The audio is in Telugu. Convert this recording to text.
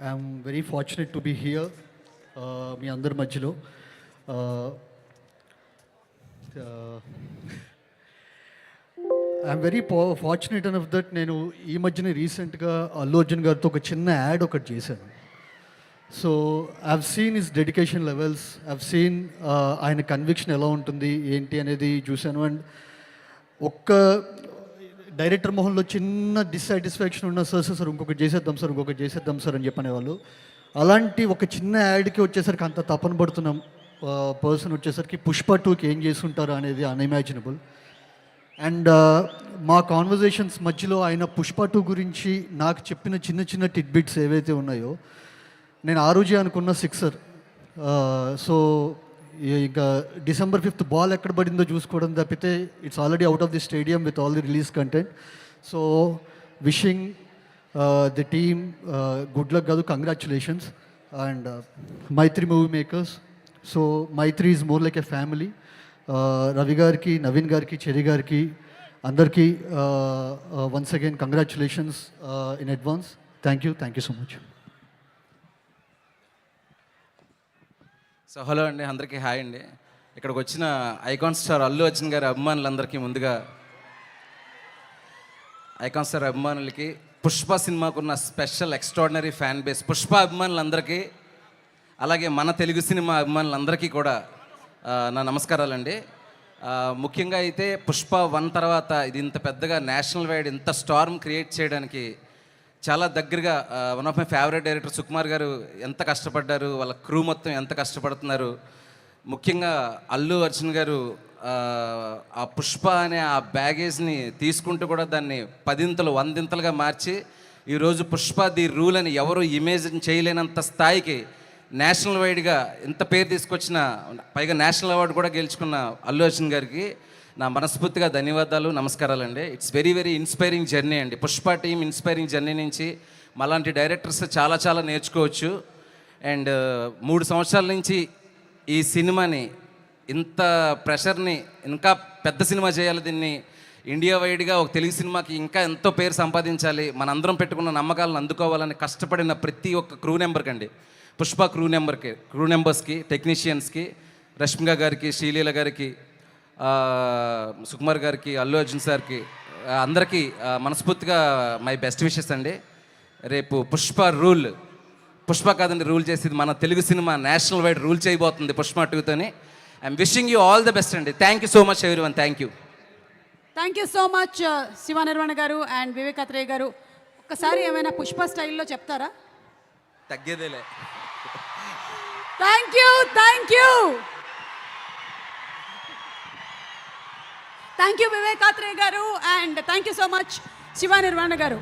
I'm very fortunate to be here మీ అందరి మధ్యలో. I'm very fortunate enough that నేను ఈ మధ్యనే రీసెంట్గా అల్లు అర్జున్ గారితో ఒక చిన్న యాడ్ ఒకటి చేశాను. So I've seen his dedication levels, I've seen ఆయన కన్విక్షన్ ఎలా ఉంటుంది ఏంటి అనేది చూశాను. అండ్ ఒక్క డైరెక్టర్ మొహంలో చిన్న డిస్సాటిస్ఫాక్షన్ ఉన్న సార్ ఇంకొకటి చేసేద్దాం సార్ అని చెప్పనేవాళ్ళు. అలాంటి ఒక చిన్న యాడ్కి వచ్చేసరికి అంత తపన పడుతున్న పర్సన్ వచ్చేసరికి పుష్ప 2కి ఏం చేస్తుంటారు అనేది అన్ఇమాజినబుల్. అండ్ మా కాన్వర్జేషన్స్ మధ్యలో ఆయన పుష్ప 2 గురించి నాకు చెప్పిన చిన్న చిన్న టిడ్బిట్స్ ఏవైతే ఉన్నాయో నేను ఆ రోజే అనుకున్న సిక్సర్. సో ఇంకా December 5th బాల్ ఎక్కడ పడిందో చూసుకోవడం తప్పితే it's already out of the stadium with all the release content. So wishing the team good luck కాదు, congratulations. And Mythri movie makers, so Mythri is more like a family. Ravi గారికి, నవీన్ గారికి, చెరి గారికి అందరికీ once again congratulations in advance. Thank you so much. So hello అండి, అందరికీ హాయ్ అండి. ఇక్కడికి వచ్చిన ఐకాన్ స్టార్ అల్లు అర్జున్ గారి అభిమానులందరికీ ముందుగా ఐకాన్ స్టార్ అభిమానులకి, పుష్ప సినిమాకున్న special extraordinary fan base Pushpa అభిమానులందరికీ, అలాగే మన తెలుగు సినిమా అభిమానులందరికీ కూడా నా నమస్కారాలండి. ముఖ్యంగా అయితే పుష్ప 1 తర్వాత ఇది ఇంత పెద్దగా నేషనల్ వైడ్ ఇంత స్టార్మ్ క్రియేట్ చేయడానికి చాలా దగ్గరగా one of my favourite director Sukumar గారు ఎంత కష్టపడ్డారు, వాళ్ళ క్రూ మొత్తం ఎంత కష్టపడుతున్నారు. ముఖ్యంగా అల్లు అర్జున్ గారు ఆ పుష్ప అనే ఆ బ్యాగేజ్ని తీసుకుంటూ కూడా దాన్ని 10 100 మార్చి ఈరోజు పుష్ప ది రూల్ అని ఎవరు ఇమేజిన్ చేయలేనంత స్థాయికి నేషనల్ వైడ్గా ఇంత పేరు తీసుకొచ్చిన, పైగా నేషనల్ అవార్డు కూడా గెలుచుకున్న అల్లు అర్జున్ గారికి నా మనస్ఫూర్తిగా ధన్యవాదాలు, నమస్కారాలండి. It's very very inspiring journey అండి. పుష్ప టీమ్ ఇన్స్పైరింగ్ జర్నీ నుంచి మాలాంటి డైరెక్టర్స్ చాలా నేర్చుకోవచ్చు. అండ్ 3 సంవత్సరాల నుంచి ఈ సినిమాని ఇంత ప్రెషర్ని, ఇంకా పెద్ద సినిమా చేయాలి, దీన్ని ఇండియా వైడ్గా ఒక తెలుగు సినిమాకి ఇంకా ఎంతో పేరు సంపాదించాలి, మనందరం పెట్టుకున్న నమ్మకాలను అందుకోవాలని కష్టపడిన ప్రతి ఒక్క క్రూ నెంబర్కి అండి, పుష్ప క్రూ నెంబర్స్కి, టెక్నీషియన్స్కి, రష్మిక గారికి, శ్రీలీల గారికి, సుకుమార్ గారికి, అల్లు అర్జున్ సార్కి, అందరికీ మనస్ఫూర్తిగా మై బెస్ట్ విషెస్ అండి. రేపు పుష్ప కాదండి రూల్ చేసేది, మన Telugu cinema national wide rule చేయబోతుంది పుష్ప 2తోని. I'm wishing you all the best అండి. Thank you so much everyone. Thank you so much Shiva Nirvana garu and Vivek Athreya గారు. ఒక్కసారి ఏమైనా పుష్ప స్టైల్లో చెప్తారా? తగ్గేదేలే. Thank you Vivek Athreya garu and thank you so much Shiva Nirvana గారు.